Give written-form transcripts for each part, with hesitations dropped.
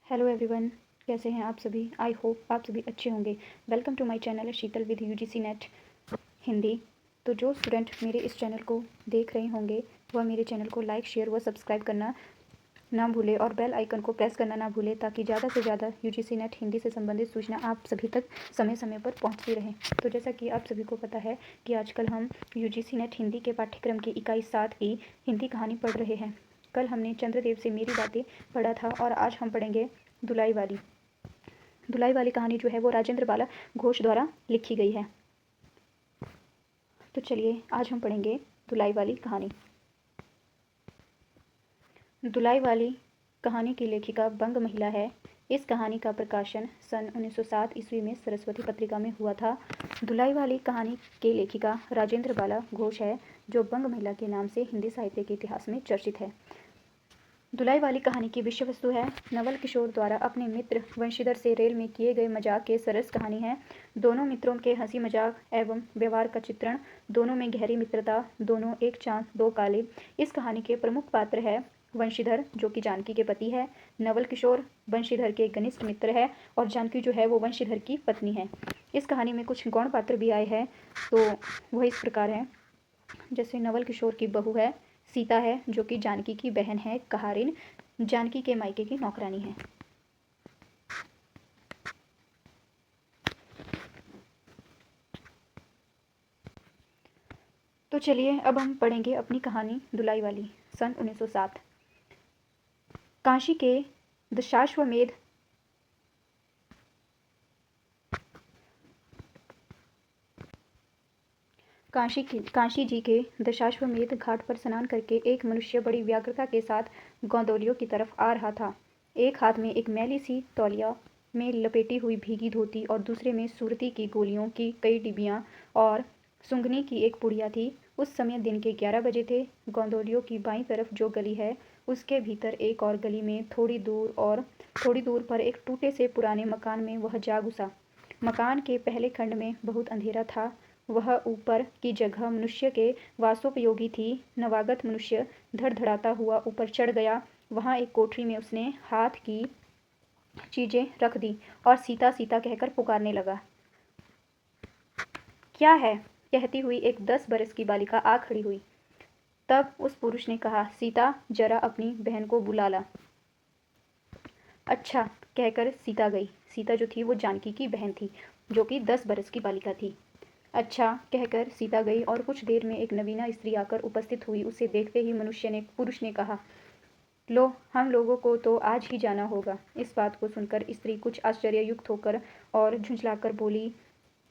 Hello everyone, कैसे हैं आप सभी। आई होप आप सभी अच्छे होंगे। Welcome to my channel Sheetal with UGC NET Hindi. तो जो स्टूडेंट मेरे इस चैनल को देख रहे होंगे वह मेरे चैनल को लाइक शेयर व सब्सक्राइब करना ना भूले और बेल आइकन को प्रेस करना ना भूले, ताकि ज़्यादा से ज़्यादा यूजीसी नेट हिंदी से संबंधित सूचना आप सभी तक समय समय पर पहुंचती रहे। तो जैसा कि आप सभी को पता है कि आजकल हम यूजीसी नेट हिंदी के पाठ्यक्रम की इकाई 7 की हिंदी कहानी पढ़ रहे हैं। कल हमने चंद्रदेव से मेरी बातें पढ़ा था और आज हम पढ़ेंगे धुलाई वाली। धुलाई वाली कहानी जो है वो राजेंद्र बाला घोष द्वारा लिखी गई है। तो चलिए आज हम पढ़ेंगे धुलाई वाली कहानी। धुलाई वाली कहानी की लेखिका बंग महिला है। इस कहानी का प्रकाशन सन 1907 ईस्वी में सरस्वती पत्रिका में हुआ था। धुलाई वाली कहानी के लेखिका राजेंद्र बाला घोष है, जो बंग महिला के नाम से हिंदी साहित्य के इतिहास में चर्चित है। धुलाई वाली कहानी की विषय वस्तु है नवल किशोर द्वारा अपने मित्र वंशीधर से रेल में किए गए मजाक के सरस कहानी है। दोनों मित्रों के हंसी मजाक एवं व्यवहार का चित्रण, दोनों में गहरी मित्रता, दोनों एक चांद दो काले। इस कहानी के प्रमुख पात्र है वंशीधर, जो कि जानकी के पति है। नवल किशोर वंशीधर के घनिष्ठ मित्र है और जानकी जो है वो वंशीधर की पत्नी है। इस कहानी में कुछ गौण पात्र भी आए हैं, तो वह इस प्रकार है। जैसे नवल किशोर की बहू है सीता है, जो कि जानकी की बहन है कहारिन, जानकी के मायके की नौकरानी है। तो चलिए अब हम पढ़ेंगे अपनी कहानी धुलाई वाली। सन 1907 काशी के दशाश्वमेध काशी जी के दशाश्वमेध घाट पर स्नान करके एक मनुष्य बड़ी व्याग्रता के साथ गोंदोलियों की तरफ आ रहा था। एक हाथ में एक मैली सी तौलिया में लपेटी हुई भीगी धोती और दूसरे में सुरती की गोलियों की कई डिबियाँ और सुंगनी की एक पुड़िया थी। उस समय दिन के 11 बजे थे। गोंदोलियों की बाईं तरफ जो गली है उसके भीतर एक और गली में थोड़ी दूर पर एक टूटे से पुराने मकान में वह जा घुसा। मकान के पहले खंड में बहुत अंधेरा था। वह ऊपर की जगह मनुष्य के वासोपयोगी थी। नवागत मनुष्य धड़धड़ाता हुआ ऊपर चढ़ गया। वहाँ एक कोठरी में उसने हाथ की चीजें रख दी और सीता सीता कहकर पुकारने लगा। क्या है, कहती हुई एक 10 बरस की बालिका आ खड़ी हुई। तब उस पुरुष ने कहा, सीता जरा अपनी बहन को बुला ला। अच्छा, कहकर सीता गई। सीता जो थी वो जानकी की बहन थी, जो कि 10 बरस की बालिका थी। अच्छा, कहकर सीता गई और कुछ देर में एक नवीना स्त्री आकर उपस्थित हुई। उसे देखते ही पुरुष ने कहा, लो, हम लोगों को तो आज ही जाना होगा। इस बात को सुनकर स्त्री कुछ आश्चर्ययुक्त होकर और झुंझलाकर बोली,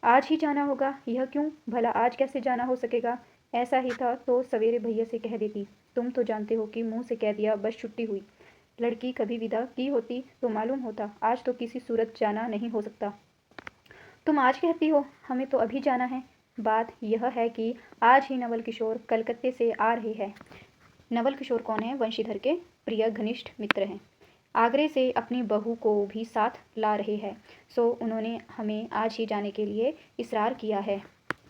आज ही जाना होगा? यह क्यों? भला आज कैसे जाना हो सकेगा? ऐसा ही था तो सवेरे भैया से कह देती। तुम तो जानते हो कि मुंह से कह दिया बस छुट्टी हुई। लड़की कभी विदा की होती तो मालूम होता। आज तो किसी सूरत जाना नहीं हो सकता। तुम आज कहती हो, हमें तो अभी जाना है। बात यह है कि आज ही नवल किशोर कलकत्ते से आ रहे हैं। नवल किशोर कौन है? वंशीधर के प्रिय घनिष्ठ मित्र हैं। आगरे से अपनी बहू को भी साथ ला रहे हैं। सो उन्होंने हमें आज ही जाने के लिए इसरार किया है।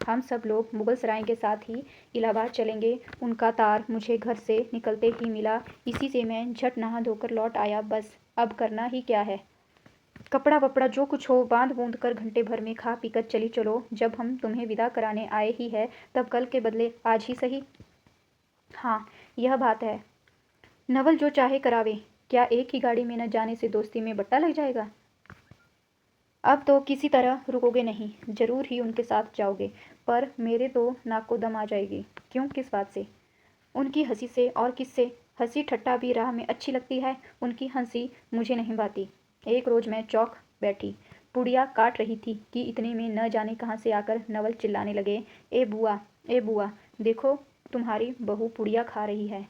हम सब लोग मुगल सराय के साथ ही इलाहाबाद चलेंगे। उनका तार मुझे घर से निकलते ही मिला। इसी से मैं झट नहा धोकर लौट आया। बस अब करना ही क्या है? कपड़ा वपड़ा जो कुछ हो बांध बूंद कर घंटे भर में खा पीकर चली चलो। जब हम तुम्हें विदा कराने आए ही है तब कल के बदले आज ही सही। हाँ, यह बात है। नवल जो चाहे करावे। क्या एक ही गाड़ी में न जाने से दोस्ती में बट्टा लग जाएगा? अब तो किसी तरह रुकोगे नहीं, जरूर ही उनके साथ जाओगे। पर मेरे तो नाक को दम आ जाएगी। क्यों, किस बात से? उनकी हंसी से। और किससे? हंसी ठट्टा भी राह में अच्छी लगती है, उनकी हंसी मुझे नहीं भाती। एक रोज मैं चौक बैठी, पुड़िया काट रही थी कि इतने में न जाने कहाँ से आकर नवल चिल्लाने लगे, ए बुआ, ए बुआ, देखो तुम्हारी बहू पुड़िया खा रही है।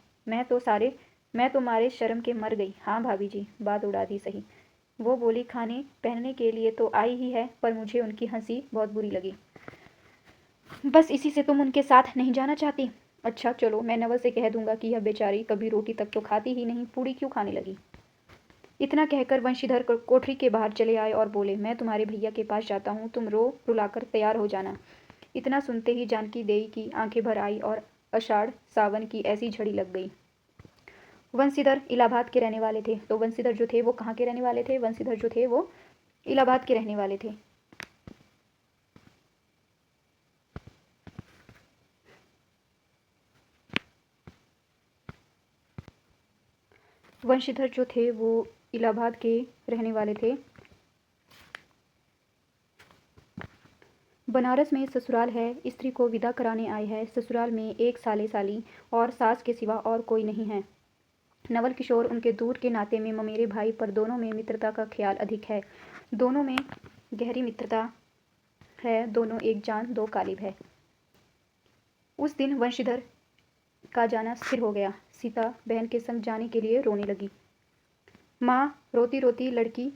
मैं तो मारे शर्म के मर गई। हाँ भाभी जी, बात उड़ा दी सही। वो बोली, खाने पहनने के लिए तो आई ही है, पर मुझे उनकी हंसी बहुत बुरी लगी। बस इसी से तुम उनके साथ नहीं जाना चाहती? अच्छा चलो, मैं नवल से कह दूंगा कि यह बेचारी कभी रोटी तक तो खाती ही नहीं, पूड़ी क्यों खाने लगी। इतना कहकर वंशीधर कोठरी के बाहर चले आए और बोले, मैं तुम्हारे भैया के पास जाता हूँ, तुम रो रुलाकर तैयार हो जाना। इतना सुनते ही जानकी देई की आंखें भर आई और आषाढ़ सावन की ऐसी झड़ी लग गई। वंशीधर इलाहाबाद के रहने वाले थे। तो वंशीधर जो थे वो कहाँ के रहने वाले थे? वंशीधर जो थे वो इलाहाबाद के रहने वाले थे। वंशीधर जो थे वो इलाहाबाद के रहने वाले थे। बनारस में ससुराल है, स्त्री को विदा कराने आए हैं। ससुराल में एक साले साली और सास के सिवा और कोई नहीं है। नवल किशोर उनके दूर के नाते में ममेरे भाई, पर दोनों में मित्रता का ख्याल अधिक है। दोनों में गहरी मित्रता है, दोनों एक जान दो कालिब है। उस दिन वंशीधर का जाना स्थिर हो गया। सीता बहन के संग जाने के लिए रोने लगी। माँ रोती रोती लड़की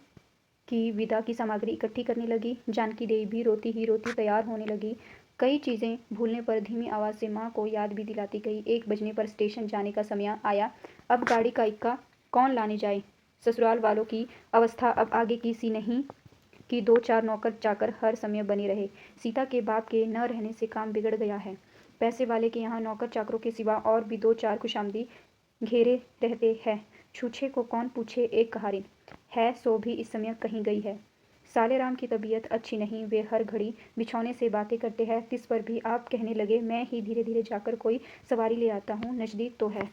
की विदा की सामग्री इकट्ठी करने लगी। जानकी देवी भी रोती ही रोती तैयार होने लगी। कई चीज़ें भूलने पर धीमी आवाज़ से माँ को याद भी दिलाती गई। 1 बजने पर स्टेशन जाने का समय आया। अब गाड़ी का इक्का कौन लाने जाए? ससुराल वालों की अवस्था अब आगे की सी नहीं कि 2-4 नौकर चाकर हर समय बने रहे। सीता के बाप के न रहने से काम बिगड़ गया है। पैसे वाले के यहाँ नौकर चाकरों के सिवा और भी 2-4 खुशामदी घेरे रहते हैं। छूछे को कौन पूछे, एक कहारिन है सो भी इस समय कहीं गई है। साले राम की तबीयत अच्छी नहीं, वे हर घड़ी बिछौने से बातें करते हैं। तिस पर भी आप कहने लगे मैं ही धीरे धीरे जाकर कोई सवारी ले आता हूँ, नज़दीक तो है।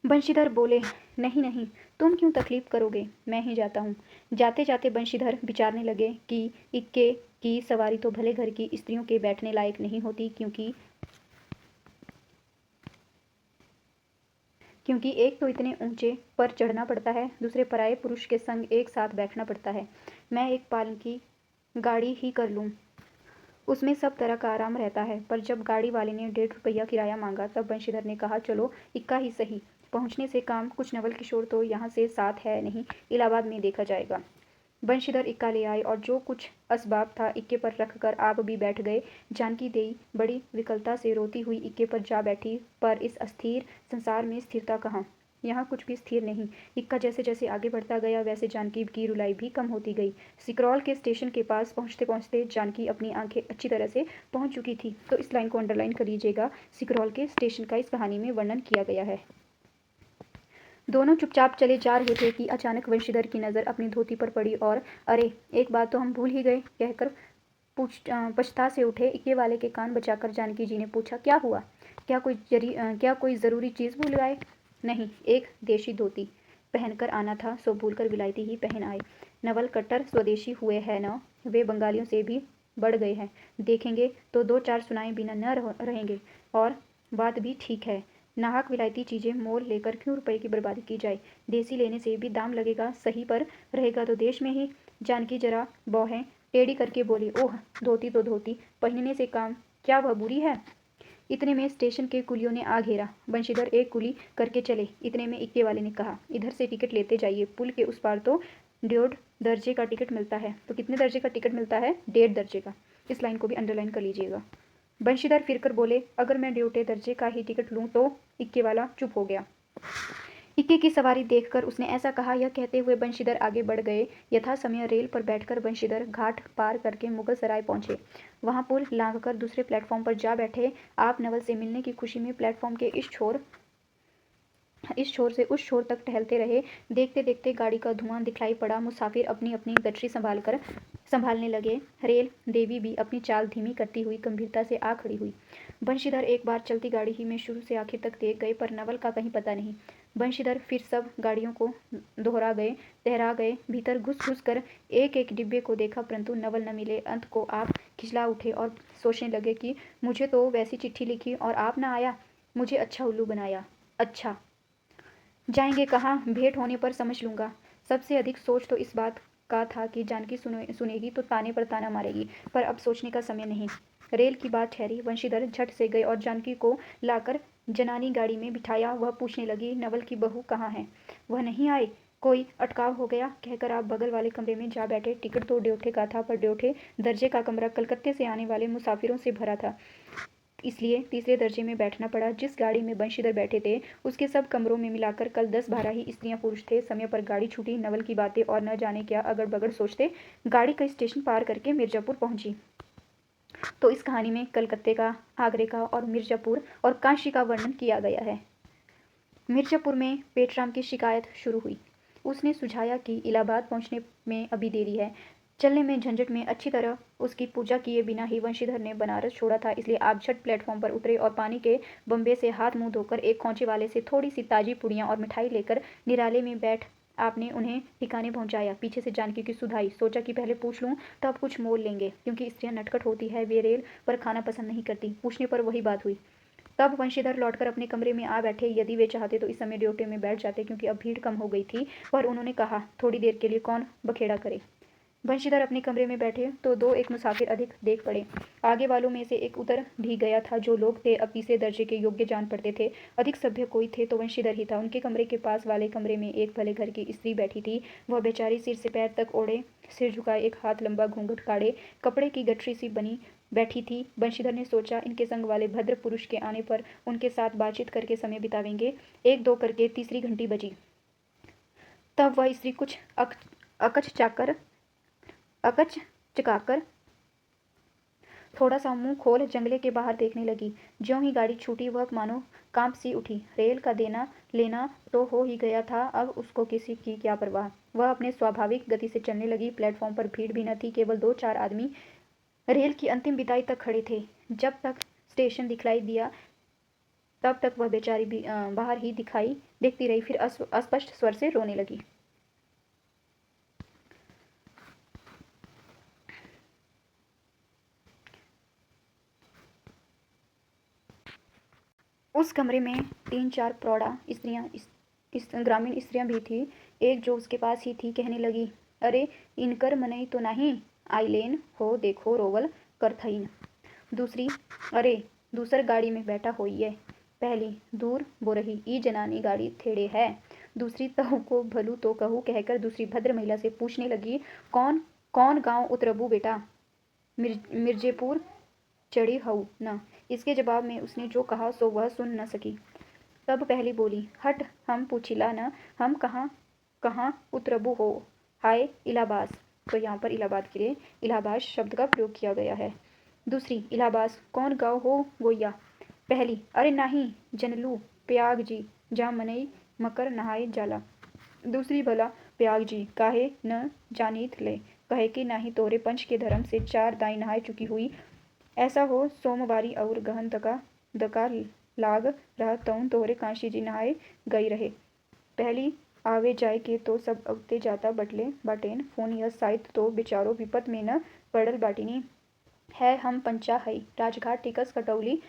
बंशीधर बोले नहीं नहीं, तुम क्यों तकलीफ करोगे, मैं ही जाता हूँ। जाते जाते बंशीधर विचारने लगे कि इक्के की सवारी तो भले घर की स्त्रियों के बैठने लायक नहीं होती, क्योंकि एक तो इतने ऊंचे पर चढ़ना पड़ता है, दूसरे पराये पुरुष के संग एक साथ बैठना पड़ता है। मैं एक पालकी गाड़ी ही कर लूँ, उसमें सब तरह का आराम रहता है। पर जब गाड़ी वाले ने 1.5 रुपया किराया मांगा तब बंशीधर ने कहा चलो इक्का ही सही, पहुंचने से काम कुछ। नवल किशोर तो यहाँ से साथ है नहीं, इलाहाबाद में देखा जाएगा। बंशीधर इक्का ले आए और जो कुछ असबाब था इक्के पर रख कर आप भी बैठ गए। जानकी देई बड़ी विकलता से रोती हुई इक्के पर जा बैठी। पर इस अस्थिर संसार में स्थिरता कहाँ? यहाँ कुछ भी स्थिर नहीं। इक्का जैसे जैसे आगे बढ़ता गया वैसे जानकी की रुलाई भी कम होती गई। सिकरौल के स्टेशन के पास पहुँचते पहुँचते जानकी अपनी आंखें अच्छी तरह से पहुँच चुकी थी। तो इस लाइन को अंडरलाइन कर लीजिएगा, सिकरौल के स्टेशन का इस कहानी में वर्णन किया गया है। दोनों चुपचाप चले जा रहे थे कि अचानक वंशीधर की नज़र अपनी धोती पर पड़ी और अरे एक बात तो हम भूल ही गए कहकर पछता से उठे। इक्के वाले के कान बचाकर जानकी जी ने पूछा क्या हुआ? क्या कोई ज़रूरी चीज़ भूल गए? नहीं, एक देशी धोती पहनकर आना था, सो भूलकर विलायती ही पहन आए। नवल कट्टर स्वदेशी हुए हैं न, वे बंगालियों से भी बढ़ गए हैं। देखेंगे तो 2-4 सुनाए बिना न रहेंगे। और बात भी ठीक है, नाहक विलायती चीज़ें मोल लेकर क्यों रुपए की बर्बादी की जाए? देसी लेने से भी दाम लगेगा, सही पर रहेगा तो देश में ही। जानकी जरा बौहें टेढ़ी करके बोली ओह, धोती तो धोती, पहनने से काम क्या वह बुरी है? इतने में स्टेशन के कुलियों ने आ घेरा। बंशीधर एक कुली करके चले। इतने में इक्के वाले ने कहा इधर से टिकट लेते जाइए, पुल के उस पार तो 1.5 दर्जे का टिकट मिलता है। तो कितने दर्जे का टिकट मिलता है? 1.5 दर्जे का। इस लाइन को भी अंडरलाइन कर लीजिएगा। बंशीधर फिरकर बोले अगर मैं 1.5 दर्जे का ही टिकट लूँ तो? इक्के वाला चुप हो गया। इक्के की सवारी देखकर उसने ऐसा कहा। यह कहते हुए बंशीधर आगे बढ़ गए। यथा समय रेल पर बैठकर बंशीधर घाट पार करके मुगल सराय पहुंचे। वहां पुल लांघकर दूसरे प्लेटफॉर्म पर जा बैठे। आप नवल से मिलने की खुशी में प्लेटफॉर्म के इस छोर से उस छोर तक टहलते रहे। देखते देखते गाड़ी का धुआं दिखलाई पड़ा। मुसाफिर अपनी अपनी गठरी संभालने लगे। रेल देवी भी अपनी चाल धीमी करती हुई गंभीरता से आ खड़ी हुई। बंशीधर एक बार चलती गाड़ी ही में शुरू से आखिर तक देख गए, पर नवल का कहीं पता नहीं। बंशीधर फिर सब गाड़ियों को तहरा गए। भीतर घुस घुस कर एक एक डिब्बे को देखा, परंतु नवल न मिले। अंत को आप खिजला उठे और सोचने लगे कि मुझे तो वैसी चिट्ठी लिखी और आप ना आया, मुझे अच्छा उल्लू बनाया। अच्छा जाएंगे कहाँ? भेंट होने पर समझ लूँगा। सबसे अधिक सोच तो इस बात का था कि जानकी सुनेगी तो ताने पर ताना मारेगी, पर अब सोचने का समय नहीं। रेल की बात ठहरी। वंशीधर झट से गए और जानकी को लाकर जनानी गाड़ी में बिठाया। वह पूछने लगी नवल की बहू कहाँ है? वह नहीं आए? कोई अटकाव हो गया? कहकर आप बगल वाले कमरे में जा बैठे। टिकट तो 1.5 का था, पर 1.5 दर्जे का कमरा कलकत्ते से आने वाले मुसाफिरों से भरा था, इसलिए तीसरे दर्जे में बैठना पड़ा। जिस गाड़ी में बंशीधर बैठे थे उसके सब कमरों में मिलाकर कल 10-12 ही स्त्रियां पुरुष थे। समय पर गाड़ी छूटी। नवल की बातें और न जाने क्या अगड़ बगड़ सोचते गाड़ी का स्टेशन पार करके मिर्जापुर पहुंची। तो इस कहानी में कलकत्ते का, आगरे का और मिर्जापुर और काशी का वर्णन किया गया है। मिर्जापुर में पेटराम की शिकायत शुरू हुई। उसने सुझाया कि इलाहाबाद पहुंचने में अभी देरी है। चलने में झंझट में अच्छी तरह उसकी पूजा किए बिना ही वंशीधर ने बनारस छोड़ा था, इसलिए आप झट प्लेटफॉर्म पर उतरे और पानी के बम्बे से हाथ मुंह धोकर एक खोंचे वाले से थोड़ी सी ताजी पुड़ियाँ और मिठाई लेकर निराले में बैठ आपने उन्हें ठिकाने पहुंचाया। पीछे से जानकी की सुधाई। सोचा कि पहले पूछ लूं, तब कुछ मोल लेंगे, क्योंकि स्त्रियां नटखट होती है, वे रेल पर खाना पसंद नहीं करती। पूछने पर वही बात हुई। तब वंशीधर लौटकर अपने कमरे में आ बैठे। यदि वे चाहते तो इस समय ड्यूटी में बैठ जाते, क्योंकि अब भीड़ कम हो गई थी, पर उन्होंने कहा थोड़ी देर के लिए कौन बखेड़ा करे। वंशीधर अपने कमरे में बैठे तो दो एक मुसाफिर अधिक देख पड़े। आगे वालों में से एक उतर भी गया था। जो लोग थे अब तीसरे दर्जे के योग्य जान पड़ते थे। अधिक सभ्य कोई थे तो वंशीधर ही था। उनके कमरे के पास वाले कमरे में एक भले घर की स्त्री बैठी थी। वह बेचारी सिर से पैर तक ओढ़े, सिर झुकाए, एक हाथ लंबा घूंघट काढ़े, कपड़े की गठरी सी बनी बैठी थी। वंशीधर ने सोचा इनके संग वाले भद्र पुरुष के आने पर उनके साथ बातचीत करके समय बितावेंगे। एक दो करके तीसरी घंटी बजी। तब वह स्त्री कुछ अकच चकाकर थोड़ा सा मुंह खोल जंगले के बाहर देखने लगी। ज्यों ही गाड़ी छूटी वह मानो कांप सी उठी। रेल का देना लेना तो हो ही गया था, अब उसको किसी की क्या परवाह। वह अपने स्वाभाविक गति से चलने लगी। प्लेटफॉर्म पर भीड़ भी न थी, केवल दो चार आदमी रेल की अंतिम विदाई तक खड़े थे। जब तक स्टेशन दिखलाई दिया तब तक वह बेचारी भी बाहर ही दिखाई देखती रही, फिर अस्पष्ट स्वर से रोने लगी। उस कमरे में तीन चार प्रौढ़ा स्त्रियां इस ग्रामीण स्त्रियां भी थी। एक जो उसके पास ही थी कहने लगी, अरे इनकर मनई तो नहीं आइलेन हो, देखो रोवल करथईन। दूसरी, अरे दूसर गाड़ी में बैठा होई है। पहली, दूर बोरही ई जनानी गाड़ी थेड़े है। दूसरी, तहु को भलू तो कहू कहकर दूसरी भद्र महिला से पूछने लगी, कौन कौन गांव उतरबू बेटा? मिर्जेपुर चढ़ी हऊ न। इसके जवाब में उसने जो कहा सो वह सुन न सकी। तब पहली बोली, हट हम पूछिला न, हम कहाँ कहाँ उतरबू हो? हाय इलाहाबाद। तो यहाँ पर इलाहाबाद के लिए इलाहाबाद शब्द का प्रयोग किया गया है। दूसरी, इलाहाबाद कौन गाँव हो गोया? पहली, अरे नहीं जनलू प्रयाग जी, जा मनई मकर नहाए जाला। दूसरी, भला प्रयाग जी काहे न जानीत ले, कहे कि नाही तोरे पंच के धर्म से चार दाई नहाए चुकी हुई। ऐसा हो सोमवारी और गहन दका लाग रहा तौन तोहरे काशी जी नहाए गई रहे। पहली, आवे जाए के तो सब अवते जाता बटले बाटेन, फोन यह साइत तो बिचारो विपत में न पड़ल बाटिनी है। हम पंचा हई राजघाट टिकस कटौली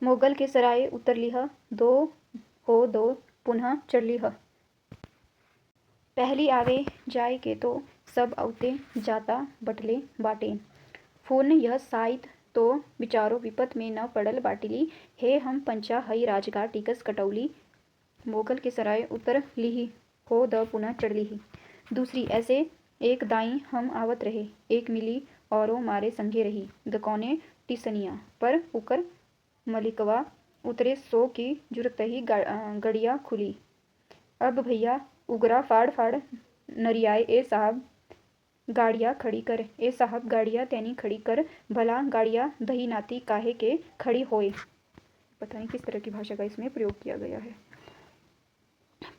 मोगल के सराय उतर लिह, दो हो दो पुनः चढ़ लिह। पहली, आवे जाए के तो सब अवते जाता बटले बाटेन, फोन यह साइत तो बिचारो विपत में न पड़ल बाटिली हे। हम पंचा हई राजघाट टिकस कटौली मोगल के सराय उतर लीही, हो द पुनः चढ़ लीही। दूसरी, ऐसे एक दाई हम आवत रहे, एक मिली औरों मारे संगे रही, दकौने टिसनिया पर उकर मलिकवा उतरे सो की जुरत ही गड़िया खुली। अब भैया उगरा फाड़ फाड़ नरियाए, ए साहब गाड़ियाँ खड़ी कर, ए साहब गाड़ियाँ तैनी खड़ी कर, भला गाड़ियाँ दही नाती काहे के खड़ी होए। पता नहीं किस तरह की भाषा का इसमें प्रयोग किया गया है।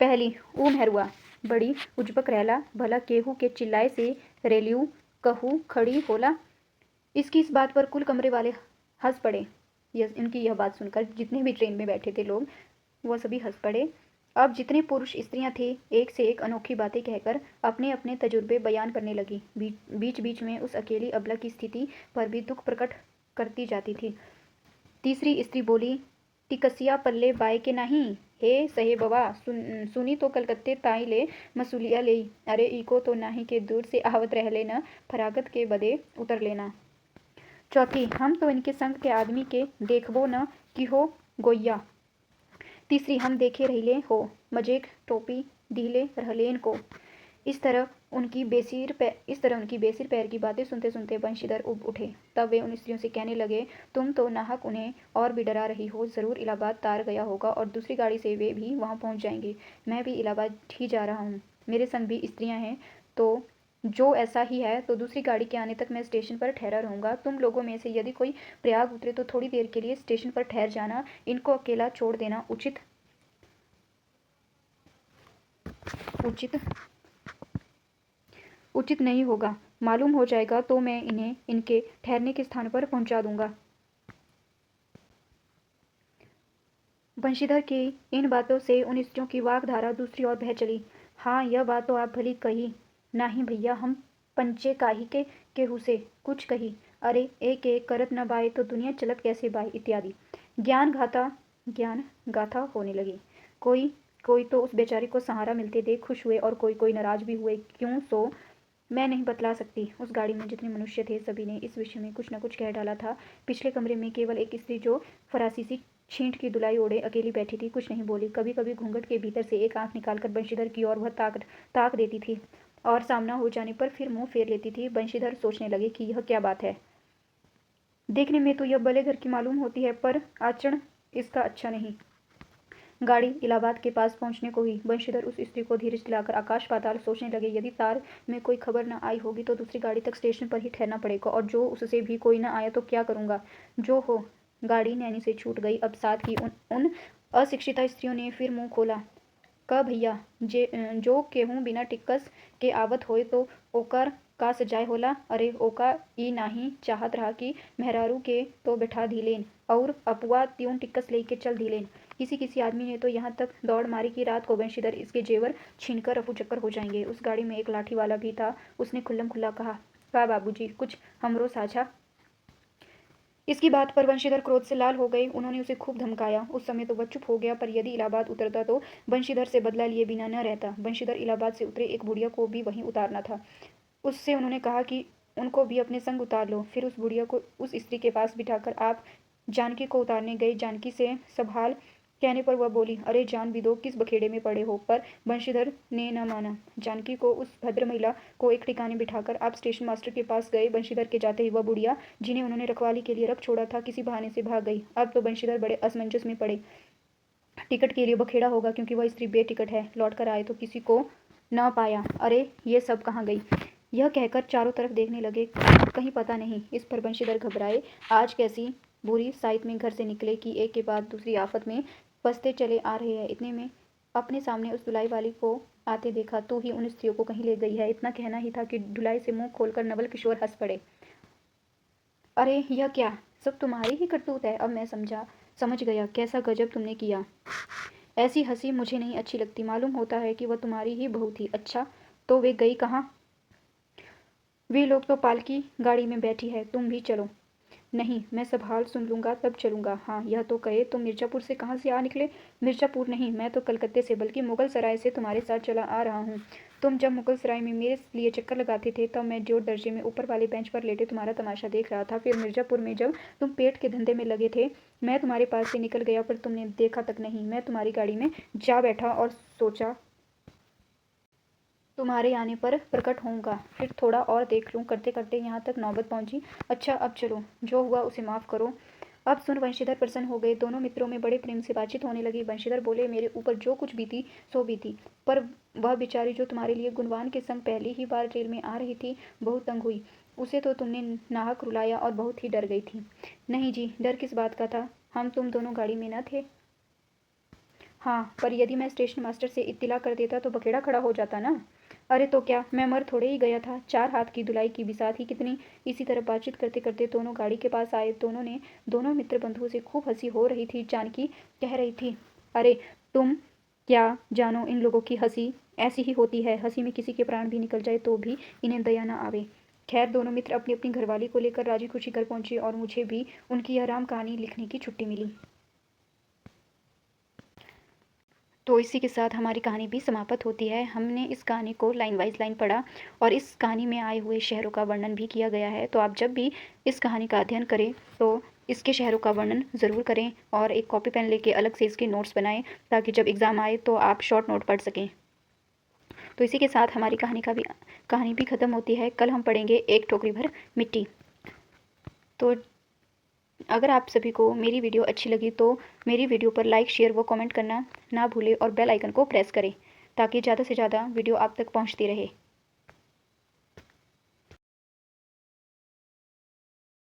पहली, ऊ मेहरुआ बड़ी उजबक रहला, भला केहू के चिल्लाए से रेलियू कहू खड़ी होला। इसकी इस बात पर कुल कमरे वाले हंस पड़े। इनकी यह बात सुनकर जितने भी ट्रेन में बैठे थे लोग वह सभी हंस पड़े। अब जितने पुरुष स्त्रियां थे एक से एक अनोखी बातें कहकर अपने अपने तजुर्बे बयान करने लगी। बीच बीच में उस अकेली अबला की स्थिति पर भी दुख प्रकट करती जाती थी। तीसरी स्त्री बोली, टिकसिया पल्ले बाय के नहीं हे सहे बवा, सुनी तो कलकत्ते ताई ले मसूलिया ले, अरे इको तो नाही के दूर से आवत रह लेना, फरागत के बदे उतर लेना। चौथी, हम तो इनके संग के आदमी के देखबो न कि हो गोइया। तीसरी, हम देखे रहिले हो मजेक टोपी दीले रहलेन को। इस तरह उनकी बेसिर पैर की बातें सुनते सुनते बंशीधर उब उठे। तब वे उन स्त्रियों से कहने लगे, तुम तो नाहक उन्हें और भी डरा रही हो, ज़रूर इलाहाबाद तार गया होगा और दूसरी गाड़ी से वे भी वहाँ पहुँच जाएंगे। मैं भी इलाहाबाद ही जा रहा हूँ, मेरे संग भी स्त्रियाँ हैं, तो जो ऐसा ही है तो दूसरी गाड़ी के आने तक मैं स्टेशन पर ठहरा रहूँगा। तुम लोगों में से यदि कोई प्रयाग उतरे तो थोड़ी देर के लिए स्टेशन पर ठहर जाना, इनको अकेला छोड़ देना उचित उचित उचित नहीं होगा। मालूम हो जाएगा तो मैं इन्हें इनके ठहरने के स्थान पर पहुंचा दूंगा। बंशीधर की इन बातों से उन स्त्रियों की वाकधारा दूसरी ओर बह चली। हाँ, यह बात तो आप भली कही। नाही भैया, हम पंचे काहे के केहू से कुछ कही। अरे एक एक करत न बाए तो दुनिया चलत कैसे बाए इत्यादि ज्ञान गाथा होने लगी। कोई कोई तो उस बेचारी को सहारा मिलते देख खुश हुए और कोई कोई नाराज भी हुए। क्यों सो मैं नहीं बतला सकती। उस गाड़ी में जितने मनुष्य थे सभी ने इस विषय में कुछ न कुछ कह डाला था। पिछले कमरे में केवल एक स्त्री जो फरासी सी छींट की दुलाई ओढ़े अकेली बैठी थी, कुछ नहीं बोली। कभी कभी घूंघट के भीतर से एक आंख निकालकर बंशीधर की ओर वह ताक देती थी और सामना हो जाने पर फिर मुंह फेर लेती थी। बंशीधर सोचने लगे कि यह क्या बात है। देखने में तो यह भले घर की मालूम होती है, पर आचरण इसका अच्छा नहीं। गाड़ी इलाहाबाद के पास पहुंचने को हुई। बंशीधर उस स्त्री को धीरज दिलाकर आकाश पाताल सोचने लगे। यदि तार में कोई खबर न आई होगी तो दूसरी गाड़ी तक स्टेशन पर ही ठहरना पड़ेगा, और जो उससे भी कोई न आया तो क्या करूंगा। जो हो। गाड़ी नैनी से छूट गई। अब साथ ही उन अशिक्षिता स्त्रियों ने फिर मुंह खोला। क भैया, जो केहू बिना टिक्कस के आवत होए तो ओकर का सजाए होला। अरे ओका ई नाही चाहत रहा कि मेहरारू के तो बैठा धीलेन और अपुआ त्यों टिक्कस लेके चल धीलेन। किसी किसी आदमी ने तो यहाँ तक दौड़ मारी कि रात को बंशीधर इसके जेवर छीनकर रफू चक्कर हो जाएंगे। उस गाड़ी में एक लाठी वाला भी था। उसने खुल्लम खुल्ला कहा, का बाबूजी, कुछ हमरो साझा। इसकी बात पर बंशीधर क्रोध से लाल हो गए। उन्होंने उसे खूब धमकाया। उस समय तो वह चुप हो गया, पर यदि इलाहाबाद उतरता तो बंशीधर से बदला लिए बिना न रहता। बंशीधर इलाहाबाद से उतरे। एक बुढ़िया को भी वहीं उतारना था। उससे उन्होंने कहा कि उनको भी अपने संग उतार लो। फिर उस बुढ़िया को उस स्त्री के पास बिठाकर आप जानकी को उतारने गए। जानकी से सब हाल कहने पर वह बोली, अरे जान भी दो, किस बखेड़े में पड़े हो। पर बंशीधर ने न माना। जानकी को उस भद्र महिला को एक ठिकाने बिठाकर आप स्टेशन मास्टर के पास गए। बंशीधर के जाते ही वह बुढ़िया, जिन्हें उन्होंने रखवाली के लिए रख छोड़ा था, किसी बहाने से भाग गई। अब तो बंशीधर बड़े असमंजस में पड़े। टिकट के लिए बखेड़ा होगा, क्योंकि वह स्त्री बेटिकट है। लौट कर आए तो किसी को न पाया। अरे ये सब कहाँ गई। यह कहकर चारों तरफ देखने लगे, कहीं पता नहीं। इस पर बंशीधर घबराए। आज कैसी बुरी साइत में घर से निकले कि एक के बाद दूसरी आफत में पसते चले आ रहे हैं। इतने में अपने सामने उस धुलाई वाली को आते देखा। तू ही उन स्त्रियों को कहीं ले गई है। इतना कहना ही था कि धुलाई से मुंह खोलकर नवल किशोर हंस पड़े। अरे यह क्या, सब तुम्हारी ही करतूत है। अब मैं समझ गया कैसा गजब तुमने किया। ऐसी हंसी मुझे नहीं अच्छी लगती। मालूम होता है कि वह तुम्हारी ही बहू थी। अच्छा, तो वे गई कहाँ। वे लोग तो पालकी गाड़ी में बैठी है। तुम भी चलो। नहीं, मैं सब हाल सुन लूँगा तब चलूँगा। हाँ, यह तो कहे, तुम मिर्ज़ापुर से कहाँ से आ निकले। मिर्ज़ापुर नहीं, मैं तो कलकत्ते से, बल्कि मुगल सराय से तुम्हारे साथ चला आ रहा हूँ। तुम जब मुगल सराय में मेरे लिए चक्कर लगाते थे तब मैं जोर दर्जे में ऊपर वाले बेंच पर लेटे तुम्हारा तमाशा देख रहा था। फिर मिर्ज़ापुर में जब तुम पेट के धंधे में लगे थे, मैं तुम्हारे पास से निकल गया, पर तुमने देखा तक नहीं। मैं तुम्हारी गाड़ी में जा बैठा और सोचा तुम्हारे आने पर प्रकट होऊंगा। फिर थोड़ा और देख लूँ। करते करते यहाँ तक नौबत पहुँची। अच्छा, अब चलो, जो हुआ उसे माफ़ करो। अब सुन बंशीधर प्रसन्न हो गए। दोनों मित्रों में बड़े प्रेम से बातचीत होने लगी। बंशीधर बोले, मेरे ऊपर जो कुछ बीती सो बीती, पर वह बेचारी जो तुम्हारे लिए गुणवान के संग पहली ही बार रेल में आ रही थी, बहुत तंग हुई। उसे तो तुमने नाहक रुलाया और बहुत ही डर गई थी। नहीं जी, डर किस बात का था। हम तुम दोनों गाड़ी में न थे। हाँ, पर यदि मैं स्टेशन मास्टर से इत्तिला कर देता तो बखेड़ा खड़ा हो जाता ना। अरे तो क्या, मैं मर थोड़े ही गया था। 4 हाथ की धुलाई की बिसात ही कितनी। इसी तरह बातचीत करते करते दोनों गाड़ी के पास आए। दोनों मित्र बंधुओं से खूब हंसी हो रही थी। जानकी कह रही थी, अरे तुम क्या जानो, इन लोगों की हंसी ऐसी ही होती है। हंसी में किसी के प्राण भी निकल जाए तो भी इन्हें दया न आवे। खैर, दोनों मित्र अपनी अपनी घरवाली को लेकर राजी खुशी घर पहुंचे और मुझे भी उनकी यह राम कहानी लिखने की छुट्टी मिली। तो इसी के साथ हमारी कहानी भी समाप्त होती है। हमने इस कहानी को लाइन वाइज लाइन पढ़ा और इस कहानी में आए हुए शहरों का वर्णन भी किया गया है। तो आप जब भी इस कहानी का अध्ययन करें तो इसके शहरों का वर्णन ज़रूर करें और एक कॉपी पेन लेके अलग से इसके नोट्स बनाएं, ताकि जब एग्ज़ाम आए तो आप शॉर्ट नोट पढ़ सकें। तो इसी के साथ हमारी कहानी भी ख़त्म होती है। कल हम पढ़ेंगे एक टोकरी भर मिट्टी। तो अगर आप सभी को मेरी वीडियो अच्छी लगी तो मेरी वीडियो पर लाइक, शेयर व कमेंट करना ना भूलें और बेल आइकन को प्रेस करें, ताकि ज़्यादा से ज़्यादा वीडियो आप तक पहुंचती रहे।